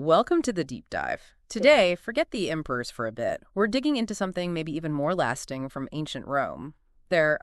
Welcome to the deep dive. Today, forget the emperors for a bit. We're digging into something maybe even more lasting from ancient Rome. Their,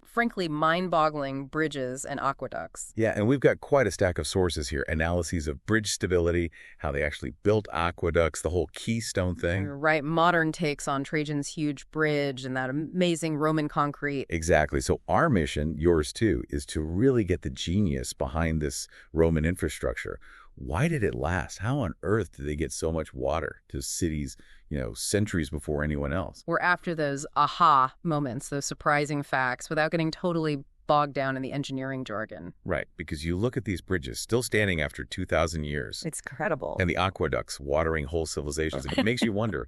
frankly, mind-boggling bridges and aqueducts. Yeah, and we've got quite a stack of sources here. Analyses of bridge stability, how they actually built aqueducts, the whole keystone thing. Right, modern takes on Trajan's huge bridge and that amazing Roman concrete. Exactly. So our mission, yours too, is to really get the genius behind this Roman infrastructure. Why did it last? How on earth did they get so much water to cities, centuries before anyone else? We're after those aha moments, those surprising facts, without getting totally bogged down in the engineering jargon. Right, because you look at these bridges still standing after 2,000 years. It's incredible. And the aqueducts watering whole civilizations. It makes you wonder,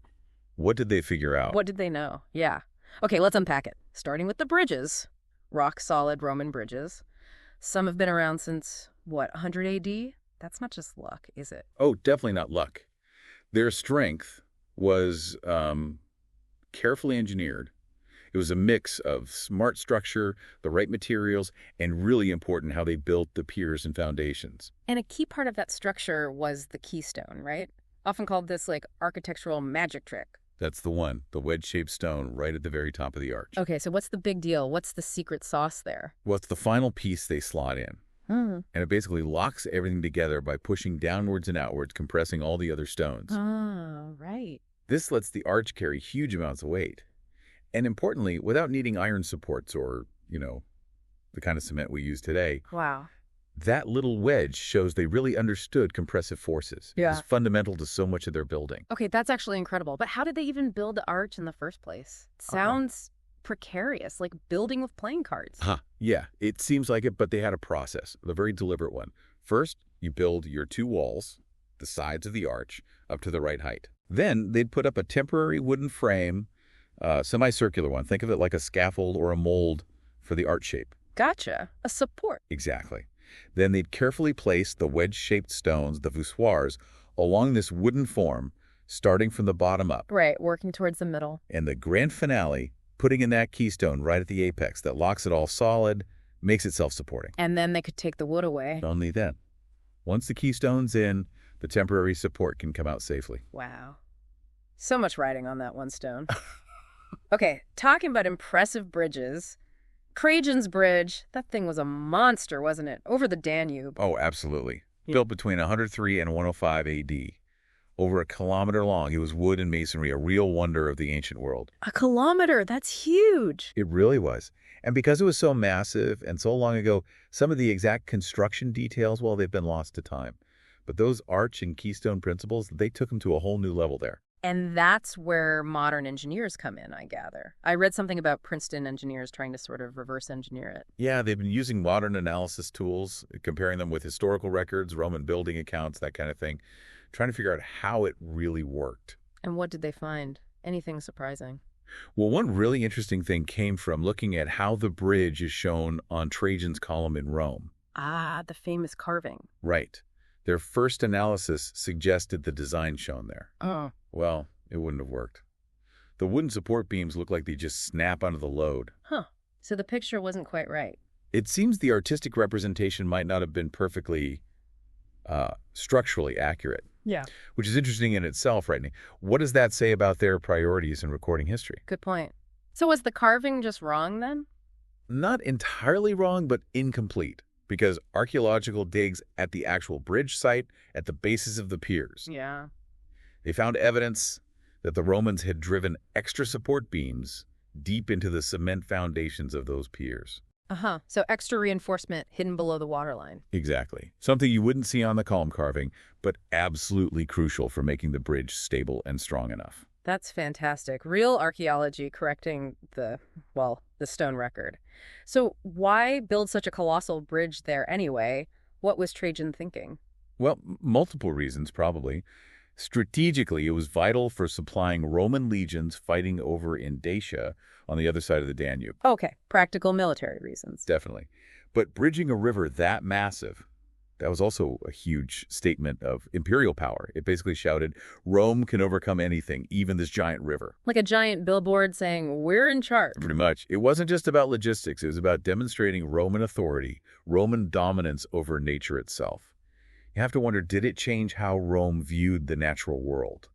what did they figure out? What did they know? Yeah. Okay, let's unpack it. Starting with the bridges. Rock-solid Roman bridges. Some have been around since, 100 AD? That's not just luck, is it? Oh, definitely not luck. Their strength was carefully engineered. It was a mix of smart structure, the right materials, and really important how they built the piers and foundations. And a key part of that structure was the keystone, right? Often called this, architectural magic trick. That's the one, the wedge-shaped stone right at the very top of the arch. Okay, so what's the big deal? What's the secret sauce there? Well, it's the final piece they slot in. And it basically locks everything together by pushing downwards and outwards, compressing all the other stones. Oh, right. This lets the arch carry huge amounts of weight. And importantly, without needing iron supports or, the kind of cement we use today. Wow. That little wedge shows they really understood compressive forces. Yeah. It's fundamental to so much of their building. Okay, that's actually incredible. But how did they even build the arch in the first place? It sounds precarious, like building with playing cards. Yeah, it seems like it, but they had a process, a very deliberate one. First, you build your two walls, the sides of the arch, up to the right height. Then they'd put up a temporary wooden frame, semicircular one. Think of it like a scaffold or a mold for the arch shape. Gotcha. A support. Exactly. Then they'd carefully place the wedge-shaped stones, the voussoirs, along this wooden form, starting from the bottom up. Right, working towards the middle. And the grand finale, putting in that keystone right at the apex that locks it all solid, makes it self-supporting. And then they could take the wood away. Only then. Once the keystone's in, the temporary support can come out safely. Wow. So much writing on that one stone. Okay, talking about impressive bridges, Trajan's Bridge, that thing was a monster, wasn't it? Over the Danube. Oh, absolutely. Yeah. Built between 103 and 105 AD. Over a kilometer long, it was wood and masonry, a real wonder of the ancient world. A kilometer, that's huge. It really was. And because it was so massive and so long ago, some of the exact construction details, well, they've been lost to time. But those arch and keystone principles, they took them to a whole new level there. And that's where modern engineers come in, I gather. I read something about Princeton engineers trying to sort of reverse engineer it. Yeah, they've been using modern analysis tools, comparing them with historical records, Roman building accounts, that kind of thing, trying to figure out how it really worked. And what did they find? Anything surprising? Well, one really interesting thing came from looking at how the bridge is shown on Trajan's column in Rome. Ah, the famous carving. Right. Their first analysis suggested the design shown there. Oh. Well, it wouldn't have worked. The wooden support beams look like they just snap under the load. Huh. So the picture wasn't quite right. It seems the artistic representation might not have been perfectly structurally accurate. Yeah. Which is interesting in itself, right? What does that say about their priorities in recording history? Good point. So was the carving just wrong then? Not entirely wrong, but incomplete. Because archaeological digs at the actual bridge site, at the bases of the piers. Yeah. They found evidence that the Romans had driven extra support beams deep into the cement foundations of those piers. Uh-huh. So extra reinforcement hidden below the waterline. Exactly. Something you wouldn't see on the column carving, but absolutely crucial for making the bridge stable and strong enough. That's fantastic. Real archaeology correcting the stone record. So why build such a colossal bridge there anyway? What was Trajan thinking? Well, multiple reasons, probably. Strategically, it was vital for supplying Roman legions fighting over in Dacia on the other side of the Danube. Okay, practical military reasons. Definitely. But bridging a river that massive, that was also a huge statement of imperial power. It basically shouted, Rome can overcome anything, even this giant river. Like a giant billboard saying, we're in charge. Pretty much. It wasn't just about logistics. It was about demonstrating Roman authority, Roman dominance over nature itself. You have to wonder, did it change how Rome viewed the natural world?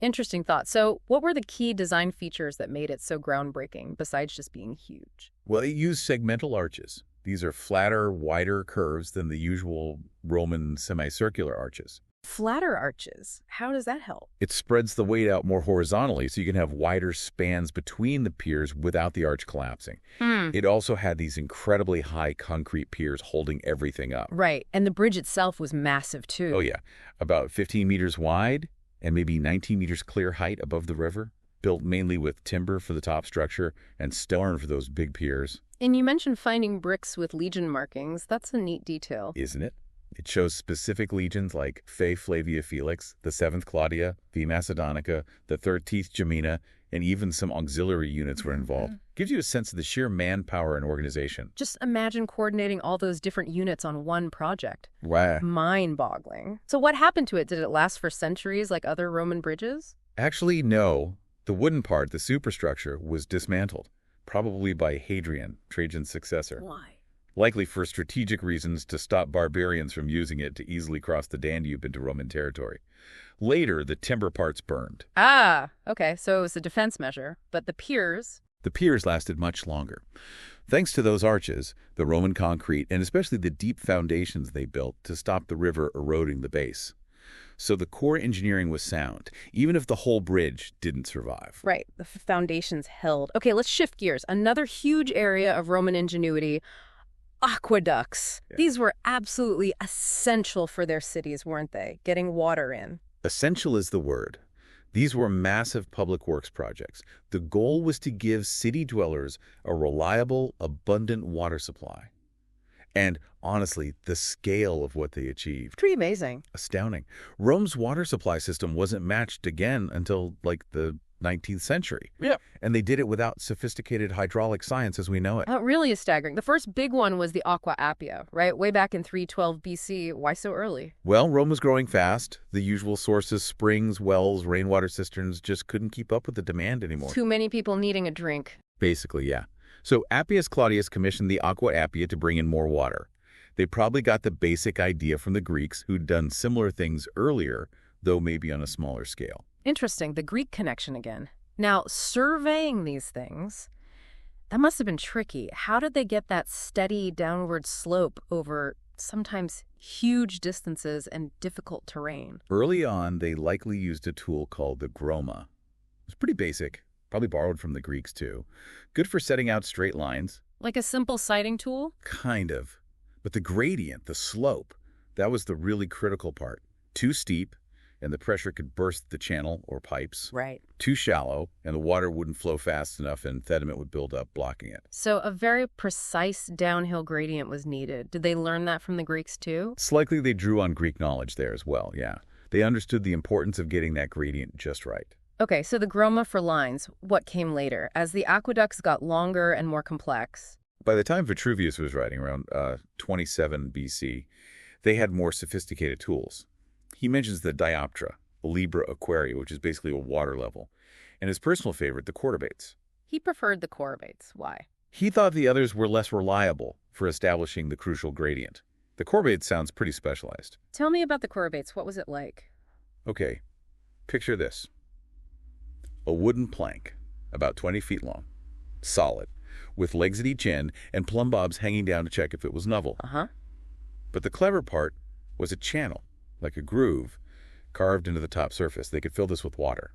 Interesting thought. So what were the key design features that made it so groundbreaking, besides just being huge? Well, it used segmental arches. These are flatter, wider curves than the usual Roman semicircular arches. Flatter arches. How does that help? It spreads the weight out more horizontally, so you can have wider spans between the piers without the arch collapsing. It also had these incredibly high concrete piers holding everything up. Right. And the bridge itself was massive, too. Oh, yeah. About 15 meters wide and maybe 19 meters clear height above the river, built mainly with timber for the top structure and stone for those big piers. And you mentioned finding bricks with legion markings. That's a neat detail. Isn't it? It shows specific legions like Fae Flavia Felix, the 7th Claudia, V Macedonica, the 13th Gemina, and even some auxiliary units were involved. Gives you a sense of the sheer manpower and organization. Just imagine coordinating all those different units on one project. Wow. Mind-boggling. So what happened to it? Did it last for centuries like other Roman bridges? Actually, no. The wooden part, the superstructure, was dismantled, probably by Hadrian, Trajan's successor. Why? Likely for strategic reasons to stop barbarians from using it to easily cross the Danube into Roman territory. Later, the timber parts burned. Ah, okay, so it was a defense measure. But the piers... The piers lasted much longer. Thanks to those arches, the Roman concrete, and especially the deep foundations they built to stop the river eroding the base. So the core engineering was sound, even if the whole bridge didn't survive. Right, the foundations held. Okay, let's shift gears. Another huge area of Roman ingenuity, aqueducts. Yeah. These were absolutely essential for their cities, weren't they? Getting water in. Essential is the word. These were massive public works projects. The goal was to give city dwellers a reliable, abundant water supply. And honestly, the scale of what they achieved. Pretty amazing. Astounding. Rome's water supply system wasn't matched again until, like, the 19th century. Yeah. And they did it without sophisticated hydraulic science as we know it. It really is staggering. The first big one was the Aqua Appia, right? Way back in 312 BC. Why so early? Well, Rome was growing fast. The usual sources, springs, wells, rainwater cisterns, just couldn't keep up with the demand anymore. Too many people needing a drink. Basically, yeah. So Appius Claudius commissioned the Aqua Appia to bring in more water. They probably got the basic idea from the Greeks, who'd done similar things earlier, though maybe on a smaller scale. Interesting, the Greek connection again. Now, surveying these things, that must have been tricky. How did they get that steady downward slope over sometimes huge distances and difficult terrain? Early on, they likely used a tool called the groma. It was pretty basic, probably borrowed from the Greeks too. Good for setting out straight lines. Like a simple sighting tool? Kind of. But the gradient, the slope, that was the really critical part. Too steep, and the pressure could burst the channel or pipes. Right. Too shallow, and the water wouldn't flow fast enough and sediment would build up, blocking it. So a very precise downhill gradient was needed. Did they learn that from the Greeks too? It's likely they drew on Greek knowledge there as well, yeah. They understood the importance of getting that gradient just right. Okay, so the groma for lines, what came later? As the aqueducts got longer and more complex. By the time Vitruvius was writing, around 27 BC, they had more sophisticated tools. He mentions the dioptra, the libra aquaria, which is basically a water level, and his personal favorite, the quarterbates. He preferred the chorobates. Why? He thought the others were less reliable for establishing the crucial gradient. The chorobate sounds pretty specialized. Tell me about the chorobates. What was it like? Okay, picture this. A wooden plank, about 20 feet long, solid, with legs at each end and plumb bobs hanging down to check if it was level. But the clever part was a channel, like a groove, carved into the top surface. They could fill this with water.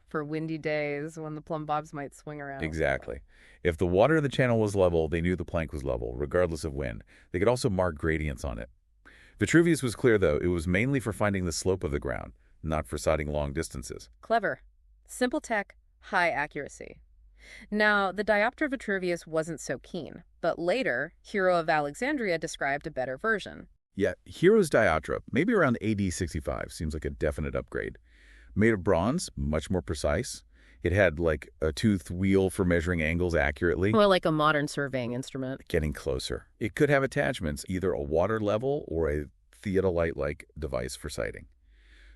For windy days when the plumb bobs might swing around. Exactly. If the water in the channel was level, they knew the plank was level, regardless of wind. They could also mark gradients on it. Vitruvius was clear, though, it was mainly for finding the slope of the ground, not for sighting long distances. Clever. Simple tech, high accuracy. Now, the diopter Vitruvius wasn't so keen, but later, Hero of Alexandria described a better version. Yeah, Hero's dioptra, maybe around AD 65, seems like a definite upgrade. Made of bronze, much more precise. It had like a toothed wheel for measuring angles accurately. Well, like a modern surveying instrument. Getting closer. It could have attachments, either a water level or a theodolite-like device for sighting.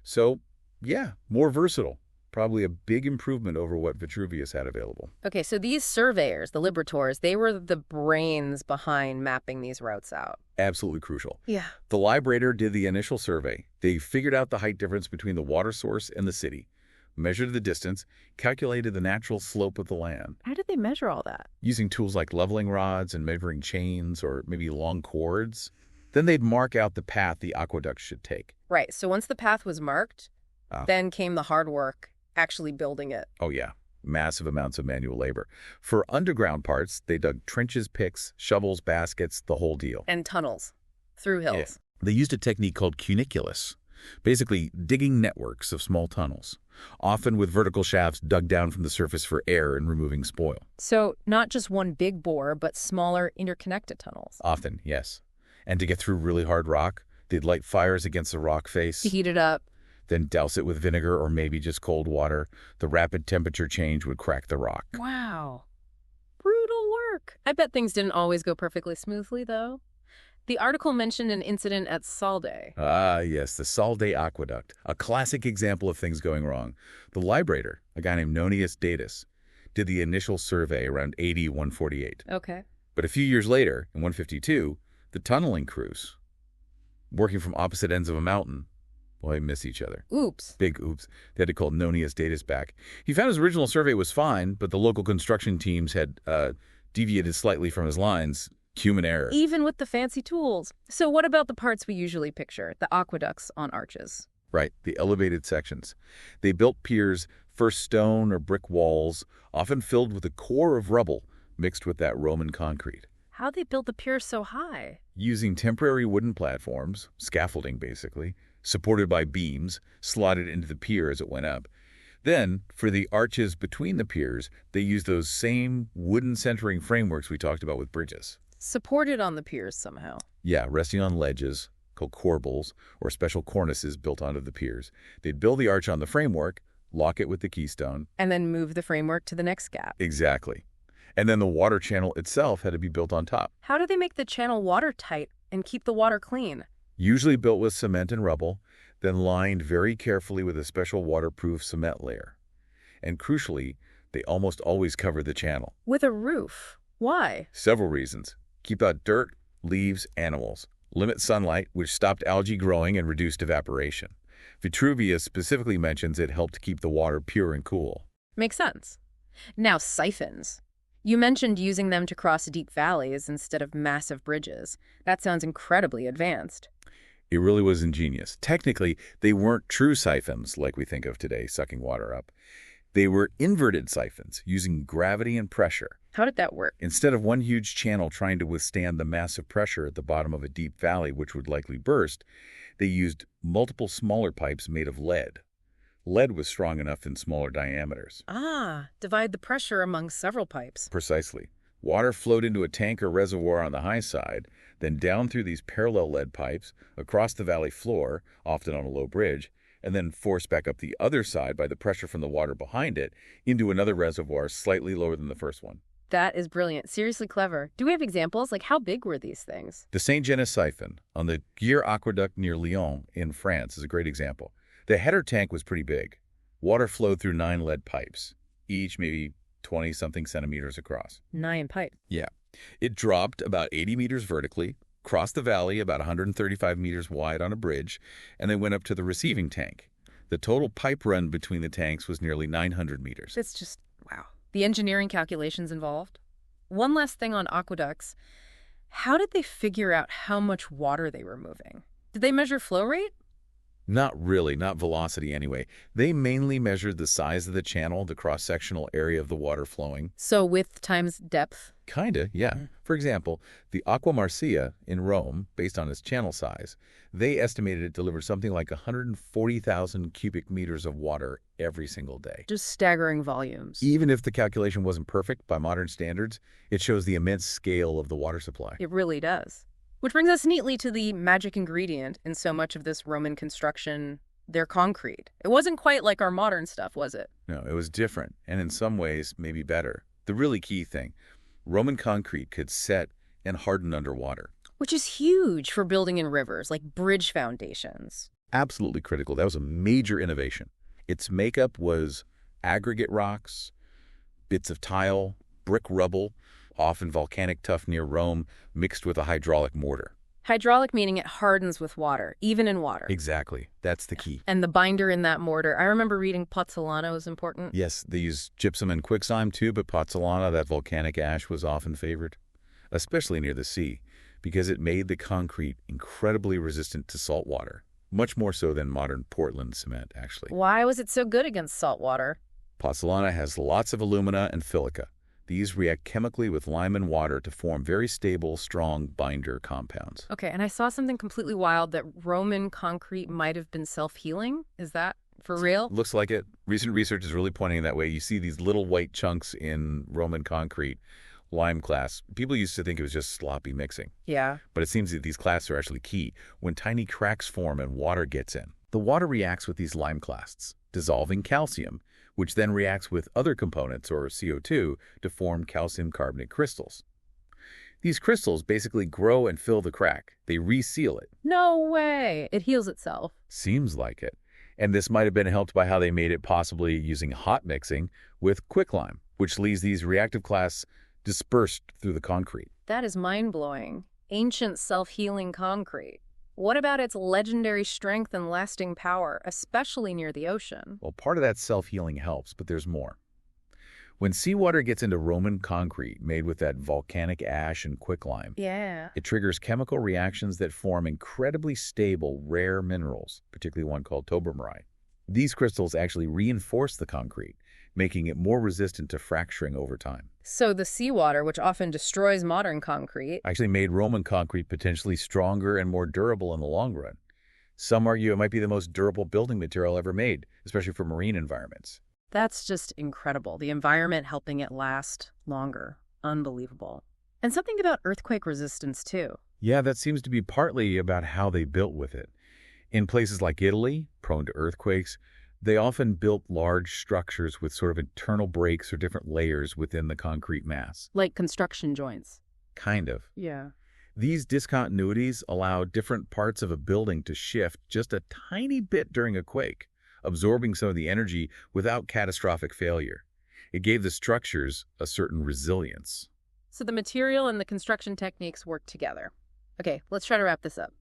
So, yeah, more versatile. Probably a big improvement over what Vitruvius had available. Okay, so these surveyors, the liberators, they were the brains behind mapping these routes out. absolutely crucial. Yeah. The librator did the initial survey. They figured out the height difference between the water source and the city, measured the distance, calculated the natural slope of the land. How did they measure all that? Using tools like leveling rods and measuring chains or maybe long cords. Then they'd mark out the path the aqueduct should take. Right. So once the path was marked, Ah. then came the hard work, actually building it. Oh, yeah. Massive amounts of manual labor. For underground parts, they dug trenches, picks, shovels, baskets, the whole deal. And tunnels through hills. Yeah. They used a technique called cuniculus, basically digging networks of small tunnels, often with vertical shafts dug down from the surface for air and removing spoil. So not just one big bore, but smaller interconnected tunnels. Often, yes. And to get through really hard rock, they'd light fires against the rock face. To heat it up. Then douse it with vinegar or maybe just cold water. The rapid temperature change would crack the rock. Wow. Brutal work. I bet things didn't always go perfectly smoothly, though. The article mentioned an incident at Salde. Ah, yes, the Salde Aqueduct, a classic example of things going wrong. The librator, a guy named Nonius Datus, did the initial survey around AD 148. Okay. But a few years later, in 152, the tunneling crews, working from opposite ends of a mountain, well, they miss each other. Oops. Big oops. They had to call Nonius Datus back. He found his original survey was fine, but the local construction teams had deviated slightly from his lines. Human error. Even with the fancy tools. So what about the parts we usually picture, the aqueducts on arches? Right, the elevated sections. They built piers, first stone or brick walls, often filled with a core of rubble mixed with that Roman concrete. How'd they build the piers so high? Using temporary wooden platforms, scaffolding basically, supported by beams, slotted into the pier as it went up. Then, for the arches between the piers, they used those same wooden centering frameworks we talked about with bridges. Supported on the piers somehow. Yeah, resting on ledges, called corbels, or special cornices built onto the piers. They'd build the arch on the framework, lock it with the keystone. And then move the framework to the next gap. Exactly. And then the water channel itself had to be built on top. How do they make the channel watertight and keep the water clean? Usually built with cement and rubble, then lined very carefully with a special waterproof cement layer. And crucially, they almost always cover the channel. With a roof. Why? Several reasons. Keep out dirt, leaves, animals. Limit sunlight, which stopped algae growing and reduced evaporation. Vitruvius specifically mentions it helped keep the water pure and cool. Makes sense. Now, siphons. You mentioned using them to cross deep valleys instead of massive bridges. That sounds incredibly advanced. It really was ingenious. Technically, they weren't true siphons like we think of today, sucking water up. They were inverted siphons, using gravity and pressure. How did that work? Instead of one huge channel trying to withstand the massive pressure at the bottom of a deep valley, which would likely burst, they used multiple smaller pipes made of lead. Lead was strong enough in smaller diameters. Ah, divide the pressure among several pipes. Precisely. Water flowed into a tank or reservoir on the high side, then down through these parallel lead pipes, across the valley floor, often on a low bridge, and then forced back up the other side by the pressure from the water behind it into another reservoir slightly lower than the first one. That is brilliant. Seriously clever. Do we have examples? Like, how big were these things? The St. Genis siphon on the Gier Aqueduct near Lyon in France is a great example. The header tank was pretty big. Water flowed through 9 lead pipes, each maybe 20-something centimeters across. 9 pipes. Yeah. It dropped about 80 meters vertically, crossed the valley about 135 meters wide on a bridge, and then went up to the receiving tank. The total pipe run between the tanks was nearly 900 meters. It's just, wow. The engineering calculations involved. One last thing on aqueducts. How did they figure out how much water they were moving? Did they measure flow rate? Not really, not velocity anyway. They mainly measured the size of the channel, the cross-sectional area of the water flowing. So width times depth? Kinda, yeah. For example, the Aqua Aapia in Rome, based on its channel size, they estimated it delivered something like 140,000 cubic meters of water every single day. Just staggering volumes. Even if the calculation wasn't perfect by modern standards, it shows the immense scale of the water supply. It really does. Which brings us neatly to the magic ingredient in so much of this Roman construction, their concrete. It wasn't quite like our modern stuff, was it? No, it was different, and in some ways, maybe better. The really key thing, Roman concrete could set and harden underwater. Which is huge for building in rivers, like bridge foundations. Absolutely critical. That was a major innovation. Its makeup was aggregate rocks, bits of tile, brick rubble, often volcanic tuff near Rome, mixed with a hydraulic mortar. Hydraulic meaning it hardens with water, even in water. Exactly. That's the key. And the binder in that mortar, I remember reading pozzolano is important. Yes, they use gypsum and quicklime too, but pozzolana, that volcanic ash, was often favored, especially near the sea, because it made the concrete incredibly resistant to salt water, much more so than modern Portland cement, actually. Why was it so good against salt water? Pozzolana has lots of alumina and silica. These react chemically with lime and water to form very stable, strong binder compounds. Okay, and I saw something completely wild that Roman concrete might have been self-healing. Is that for real? Looks like it. Recent research is really pointing that way. You see these little white chunks in Roman concrete, lime clasts. People used to think it was just sloppy mixing. Yeah. But it seems that these clasts are actually key. When tiny cracks form and water gets in, the water reacts with these lime clasts, dissolving calcium, which then reacts with other components, or CO2, to form calcium carbonate crystals. These crystals basically grow and fill the crack. They reseal it. No way. It heals itself. Seems like it. And this might have been helped by how they made it, possibly using hot mixing with quicklime, which leaves these reactive clasts dispersed through the concrete. That is mind-blowing. Ancient self-healing concrete. What about its legendary strength and lasting power, especially near the ocean? Well, part of that self-healing helps, but there's more. When seawater gets into Roman concrete made with that volcanic ash and quicklime, it triggers chemical reactions that form incredibly stable, rare minerals, particularly one called tobermorite. These crystals actually reinforce the concrete, making it more resistant to fracturing over time. So the seawater, which often destroys modern concrete, Actually made Roman concrete potentially stronger and more durable in the long run. Some argue it might be the most durable building material ever made, especially for marine environments. that's just incredible. The environment helping it last longer. Unbelievable. And something about earthquake resistance, too. Yeah, that seems to be partly about how they built with it. In places like Italy, prone to earthquakes, they often built large structures with sort of internal breaks or different layers within the concrete mass. Like construction joints. Kind of. Yeah. These discontinuities allow different parts of a building to shift just a tiny bit during a quake, absorbing some of the energy without catastrophic failure. It gave the structures a certain resilience. So the material and the construction techniques work together. Okay, let's try to wrap this up.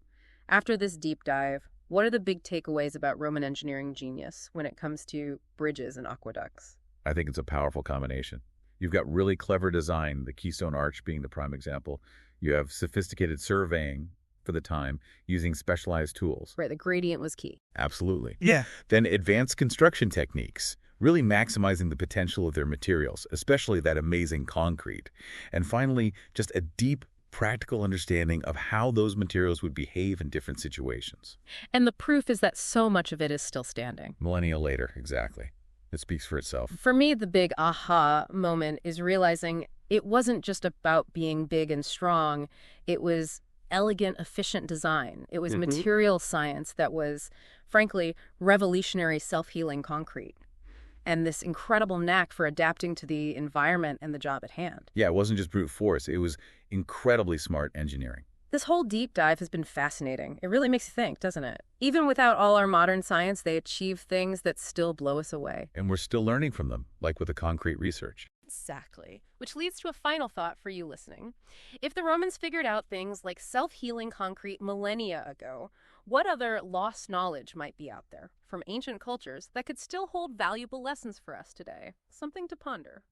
After this deep dive, what are the big takeaways about Roman engineering genius when it comes to bridges and aqueducts? I think it's a powerful combination. You've got really clever design, the keystone arch being the prime example. You have sophisticated surveying for the time using specialized tools. Right, the gradient was key. Absolutely. Yeah. Then advanced construction techniques, really maximizing the potential of their materials, especially that amazing concrete. And finally, just a deep, practical understanding of how those materials would behave in different situations. And the proof is that so much of it is still standing. Millennia later, exactly. It speaks for itself. For me, the big aha moment is realizing it wasn't just about being big and strong. It was elegant, efficient design. It was material science that was, frankly, revolutionary self-healing concrete. And this incredible knack for adapting to the environment and the job at hand. Yeah, it wasn't just brute force. It was incredibly smart engineering. This whole deep dive has been fascinating. It really makes you think, doesn't it? Even without all our modern science, they achieve things that still blow us away. And we're still learning from them, like with the concrete research. Exactly. Which leads to a final thought for you listening. If the Romans figured out things like self-healing concrete millennia ago, what other lost knowledge might be out there from ancient cultures that could still hold valuable lessons for us today? Something to ponder.